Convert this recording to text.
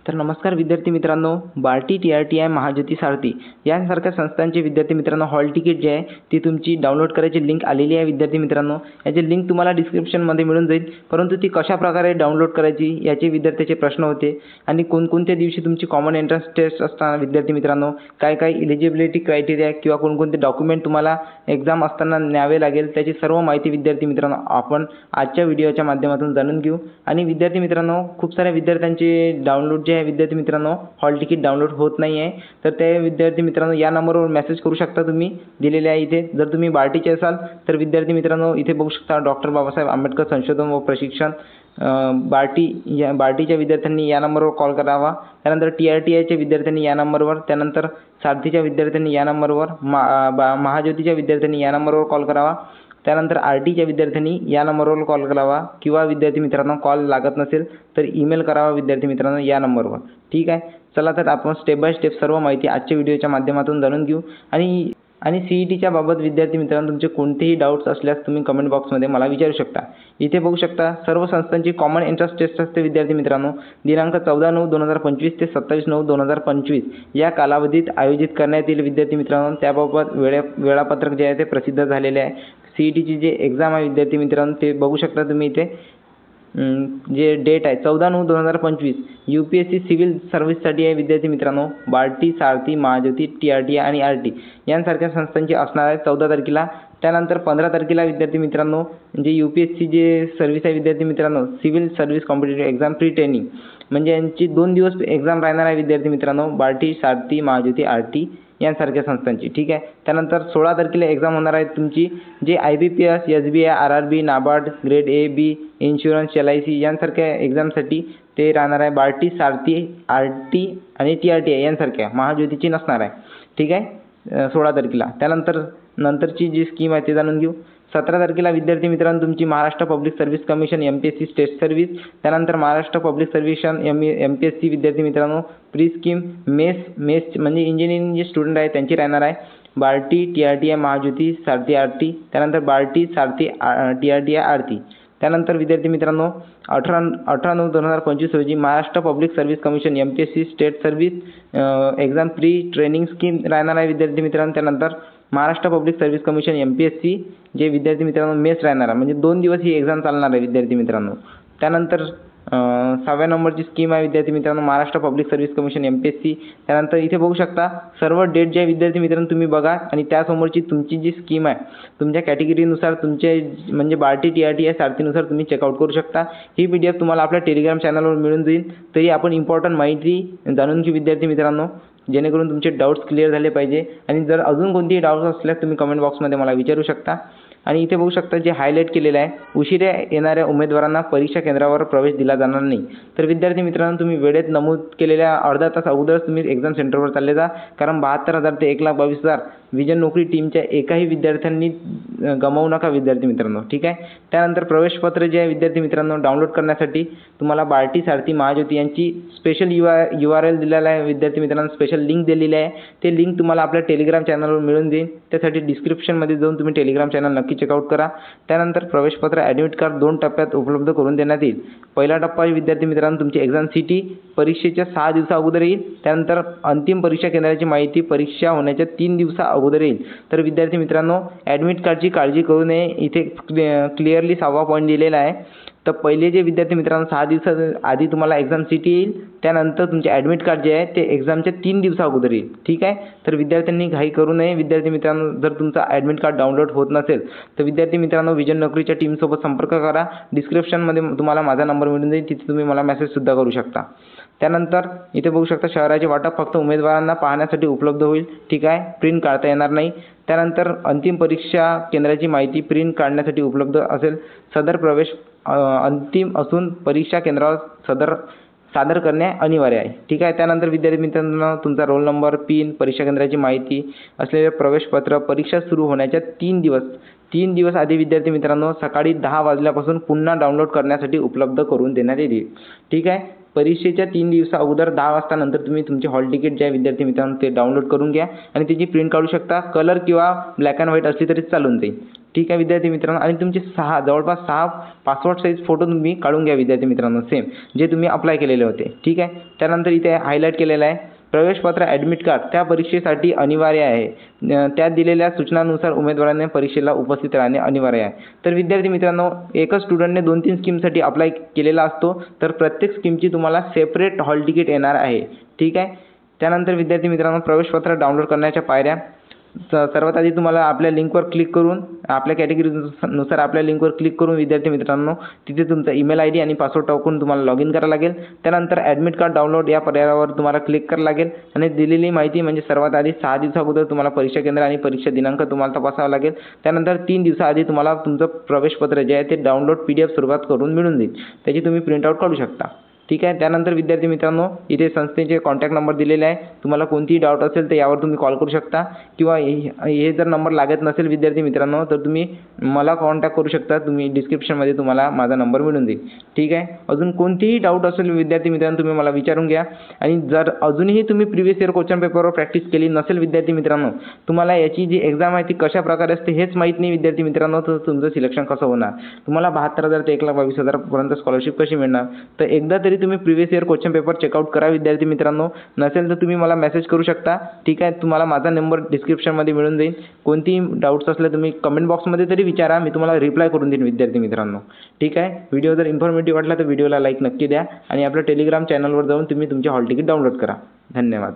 तर नमस्कार विद्यार्थी मित्रांनो, बार्टी, TRTI, महाज्योती, सारथी यांसारख्या संस्थांचे विद्यार्थी मित्रांनो हॉल तिकीट जे आहे ती तुमची डाउनलोड करायची लिंक आलेली आहे विद्यार्थी मित्रांनो. याची लिंक तुम्हाला डिस्क्रिप्शनमध्ये मिळून जाईल. परंतु ती कशा प्रकारे डाउनलोड करायची याचे विद्यार्थ्याचे प्रश्न होते आणि कोणकोणत्या दिवशी तुमची कॉमन एंट्रन्स टेस्ट असताना विद्यार्थी मित्रांनो काय काय इलिजिबिलिटी क्रायटेरिया किंवा कोणकोणते डॉक्युमेंट तुम्हाला एक्झाम असताना न्यावे लागेल त्याची सर्व माहिती विद्यार्थी मित्रांनो आपण आजच्या व्हिडिओच्या माध्यमातून जाणून घेऊ. आणि विद्यार्थी मित्रांनो खूप साऱ्या विद्यार्थ्यांचे डाउनलोड जे आहे विद्यार्थी मित्रांनो हॉल तिकीट डाउनलोड होत नाही आहे. तर ते विद्यार्थी मित्रांनो या नंबरवर मेसेज करू शकता तुम्ही दिलेले आहे इथे. जर तुम्ही बार्टीचे असाल तर विद्यार्थी मित्रांनो इथे बघू शकता डॉक्टर बाबासाहेब आंबेडकर संशोधन व प्रशिक्षण बार्टीच्या विद्यार्थ्यांनी या नंबरवर कॉल करावा. त्यानंतर TRTIच्या विद्यार्थ्यांनी या नंबरवर, त्यानंतर सारथीच्या विद्यार्थ्यांनी या नंबरवर, महाज्योतीच्या विद्यार्थ्यांनी या नंबरवर कॉल करावा. त्यानंतर RTच्या विद्यार्थ्यांनी या नंबरवर कॉल करावा किंवा विद्यार्थी मित्रांनो कॉल लागत नसेल तर ईमेल करावा विद्यार्थी मित्रांनो या नंबरवर. ठीक आहे, चला तर आपण स्टेप बाय स्टेप सर्व माहिती आजच्या व्हिडिओच्या माध्यमातून जाणून घेऊ. आणि CETच्या बाबत विद्यार्थी मित्रांनो तुमचे कोणतेही डाऊट्स असल्यास तुम्ही कमेंट बॉक्समध्ये मला विचारू शकता. इथे बघू शकता सर्व संस्थांची कॉमन एंट्रन्स टेस्ट असते विद्यार्थी मित्रांनो. दिनांक 14/9/2025 ते 27/9/2025 या कालावधीत आयोजित करण्यात येईल विद्यार्थी मित्रांनो. त्याबाबत वेळापत्रक जे आहे ते प्रसिद्ध झालेले आहे. CETची जे एक्झाम आहे विद्यार्थी मित्रांनो ते बघू शकता तुम्ही इथे. जे डेट आहे 14/9/2025 UPSC सिव्हिल सर्व्हिससाठी आहे विद्यार्थी मित्रांनो. बार्टी, सारथी, महाज्योती, TRTI आणि RT यांसारख्या संस्थांची असणार आहे 14 तारखेला. त्यानंतर 15 तारखेला विद्यार्थी मित्रांनो जे UPSC जे सर्व्हिस आहे विद्यार्थी मित्रांनो civil service competitive exam pre training म्हणजे यांची 2 दिवस एक्झाम राहणार आहे विद्यार्थी मित्रांनो. बार्टी, सारथी, महाज्योती, RT यांसारख्या संस्थांची. ठीक आहे, त्यानंतर 16 तारखेला एक्झाम होणार आहे तुमची जे IBPS, SBI, RRB, NABARD, grade A, B, insurance, LIC यांसारख्या एक्झामसाठी ते राहणार आहे. बार्टी, सारथी, RT आणि TRTI यांसारख्या महाज्योतीची नसणार आहे. ठीक आहे 16 तारखेला. नंतरची जी स्कीम आहे ते जाणून घेऊ. 17 तारखेला विद्यार्थी मित्रांनो तुमची Maharashtra public service commission MPSC state service, त्यानंतर महाराष्ट्र पब्लिक सर्व्हिस MPSC विद्यार्थी मित्रांनो प्री स्कीम मेस म्हणजे इंजिनिअरिंग जे स्टुडंट आहे त्यांची राहणार आहे. बार्टी, TRTI, महाज्योती, सारथी, RT त्यानंतर बार्टी, सारथी, TRTI, RT. त्यानंतर विद्यार्थी मित्रांनो 18/9/2025 रोजी Maharashtra public service commission MPSC state service exam pre training scheme राहणार आहे विद्यार्थी मित्रांनो. त्यानंतर Maharashtra public service commission MPSC जे विद्यार्थी मित्रांनो मेस राहणार आहे म्हणजे 2 दिवस ही एक्झाम चालणार आहे विद्यार्थी मित्रांनो. त्यानंतर 6व्या नंबरची स्कीम आहे विद्यार्थी मित्रांनो Maharashtra public service commission MPSC. त्यानंतर इथे बघू शकता सर्व डेट जे आहे विद्यार्थी मित्रांनो तुम्ही बघा आणि त्यासमोरची तुमची जी स्कीम आहे तुमच्या कॅटेगरीनुसार तुमचे म्हणजे बार्टी, TRTI, सारथीनुसार तुम्ही चेकआउट करू शकता. ही PDF तुम्हाला आपल्या टेलिग्राम चॅनलवर मिळून जाईल. तरी आपण इम्पॉर्टंट माहिती जाणून घेऊ विद्यार्थी मित्रांनो जेणेकरून तुमचे डाऊट्स क्लिअर झाले पाहिजे. आणि जर अजून कोणतेही डाऊट्स असल्यास तुम्ही कमेंट बॉक्समध्ये मला विचारू शकता. आणि इथे बघू शकता जे हायलाईट केलेलं आहे उशिरा येणाऱ्या उमेदवारांना परीक्षा केंद्रावर प्रवेश दिला जाणार नाही. तर विद्यार्थी मित्रांनो तुम्ही वेळेत नमूद केलेल्या अर्धा तास अगोदरच तुम्ही एक्झाम सेंटरवर चालले जा. कारण 72,000 ते 1,22,000 विजन नोकरी टीमच्या एकाही विद्यार्थ्यांनी गमावू नका विद्यार्थी मित्रांनो. ठीक आहे, त्यानंतर प्रवेशपत्र जे आहे विद्यार्थी मित्रांनो डाउनलोड करण्यासाठी तुम्हाला बार्टी, सारथी, महाज्योती यांची स्पेशल URL दिलेला आहे विद्यार्थी मित्रांनो. स्पेशल लिंक दिलेली आहे. ते लिंक तुम्हाला आपल्या टेलिग्राम चॅनलवर मिळून जाईल. त्यासाठी डिस्क्रिप्शनमध्ये जाऊन तुम्ही टेलिग्राम चॅनल नक्की चेकआउट करा. त्यानंतर प्रवेशपत्र ॲडमिट कार्ड 2 टप्प्यात उपलब्ध करून देण्यात येईल. पहिला टप्पा विद्यार्थी मित्रांनो तुमची एक्झाम CT परीक्षेच्या 6 दिवसा अगोदर येईल. त्यानंतर अंतिम परीक्षा केंद्राची माहिती परीक्षा होण्याच्या 3 दिवसा अगोदर येईल. तर विद्यार्थी मित्रांनो ॲडमिट कार्डची काळजी करू नये. इथे क्लिअरली 6वा पॉईंट दिलेला आहे. तर पहिले जे विद्यार्थी मित्रांनो 6 दिवसा आधी तुम्हाला एक्झाम CT येईल. त्यानंतर तुमचे ॲडमिट कार्ड जे आहे ते एक्झामच्या 3 दिवसा अगोदर येईल. ठीक आहे, तर विद्यार्थ्यांनी घाई करू नये. विद्यार्थी मित्रांनो जर तुमचा ॲडमिट कार्ड डाउनलोड होत नसेल तर विद्यार्थी मित्रांनो विजन नोकरीच्या टीमसोबत संपर्क करा. डिस्क्रिप्शनमध्ये तुम्हाला माझा नंबर मिळून जाईल. तिथे तुम्ही मला मेसेजसुद्धा करू शकता. त्यानंतर इथे बघू शकता शहराचे वाटप फक्त उमेदवारांना पाहण्यासाठी उपलब्ध होईल. ठीक आहे, प्रिंट काढता येणार नाही. त्यानंतर अंतिम परीक्षा केंद्राची माहिती प्रिंट काढण्यासाठी उपलब्ध असेल. सदर प्रवेश अंतिम असून परीक्षा केंद्रावर सादर करणे अनिवार्य आहे. ठीक आहे, त्यानंतर विद्यार्थी मित्रांनो तुमचा रोल नंबर, पिन, परीक्षा केंद्राची माहिती असलेले प्रवेशपत्र परीक्षा सुरू होण्याच्या 3 दिवस आधी विद्यार्थी मित्रांनो सकाळी 10 वाजल्यापासून पुन्हा डाउनलोड करण्यासाठी उपलब्ध करून देण्यात येईल. ठीक आहे, परीक्षेच्या 3 दिवसा अगोदर 10 वाजता नंतर तुम्ही तुमचे हॉल तिकीट जे आहे विद्यार्थी मित्रांनो ते डाउनलोड करून घ्या आणि त्याची प्रिंट काढू शकता. कलर किंवा ब्लॅक अँड व्हाईट असली तरी चालून जाईल. ठीक आहे विद्यार्थी मित्रांनो. आणि तुमचे जवळपास 6 पासपोर्ट साईज फोटो तुम्ही काढून घ्या विद्यार्थी मित्रांनो, सेम जे तुम्ही अप्लाय केलेले होते. ठीक आहे. त्यानंतर इथे हायलाईट केलेलं आहे प्रवेशपत्र ॲडमिट कार्ड त्या परीक्षेसाठी अनिवार्य आहे. त्यात दिलेल्या सूचनांनुसार उमेदवारांनी परीक्षेला उपस्थित राहणे अनिवार्य आहे. तर विद्यार्थी मित्रांनो, एकच स्टुडंटने 2-3 स्कीमसाठी अप्लाय केलेला असतो, तर प्रत्येक स्कीमची तुम्हाला सेपरेट हॉल तिकीट येणार आहे. ठीक आहे. त्यानंतर विद्यार्थी मित्रांनो, प्रवेशपत्र डाउनलोड करण्याच्या पायऱ्या. सर्वात आधी तुम्हाला आपल्या लिंकवर क्लिक करून आपल्या कॅटेगरीनुसार आपल्या लिंकवर क्लिक करून विद्यार्थी मित्रांनो तिथे तुमचा ईमेल ID आणि पासवर्ड टाकून तुम्हाला लॉग इन करावं लागेल. त्यानंतर ॲडमिट कार्ड डाउनलोड या पर्यायावर तुम्हाला क्लिक करावं लागेल आणि दिलेली माहिती म्हणजे सर्वात आधी 6 दिवसाअगोदर तुम्हाला परीक्षा केंद्र आणि परीक्षा दिनांक तुम्हाला तपासावा लागेल. त्यानंतर 3 दिवसाआधी तुम्हाला तुमचं प्रवेशपत्र जे आहे ते डाउनलोड PDF स्वरूपात करून मिळून जाईल. त्याची तुम्ही प्रिंटआउट काढू शकता. ठीक आहे. त्यानंतर विद्यार्थी मित्रांनो, इथे संस्थेचे कॉन्टॅक्ट नंबर दिलेले आहे. तुम्हाला कोणतीही डाऊट असेल तर यावर तुम्ही कॉल करू शकता किंवा हे जर नंबर लागत नसेल विद्यार्थी मित्रांनो तर तुम्ही मला कॉन्टॅक्ट करू शकता. तुम्ही डिस्क्रिप्शनमध्ये तुम्हाला माझा नंबर मिळून जाईल. ठीक आहे. अजून कोणतीही डाऊट असेल विद्यार्थी मित्रांनो तुम्ही मला विचारून घ्या. आणि जर अजूनही तुम्ही प्रिव्हियस इयर क्वेश्चन पेपरवर प्रॅक्टिस केली नसेल विद्यार्थी मित्रांनो, तुम्हाला याची जी एक्झाम आहे ती कशा प्रकारे असते हेच माहीत नाही विद्यार्थी मित्रांनो, तर तुमचं सिलेक्शन कसं होणार, तुम्हाला 72,000 ते 1,22,000 पर्यंत स्कॉलरशिप कशी मिळणार. तर एकदा तरी तुम्ही previous year question paper checkout करा विद्यार्थी मित्रांनो. नसेल तर तुम्ही मला मेसेज करू शकता. ठीक आहे. तुम्हाला माझा नंबर डिस्क्रिप्शनमध्ये मिळून जाईल. कोणतीही डाऊट्स असले तुम्ही कमेंट बॉक्समध्ये तरी विचारा, मी तुम्हाला रिप्लाय करून देईन विद्यार्थी मित्रांनो. ठीक आहे. व्हिडिओ जर इन्फॉर्मेटिव्ह वाटला तर व्हिडिओला लाईक नक्की द्या आणि आपल्या टेलिग्राम चॅनलवर जाऊन तुम्ही तुमचे हॉल तिकीट डाउनलोड करा. धन्यवाद.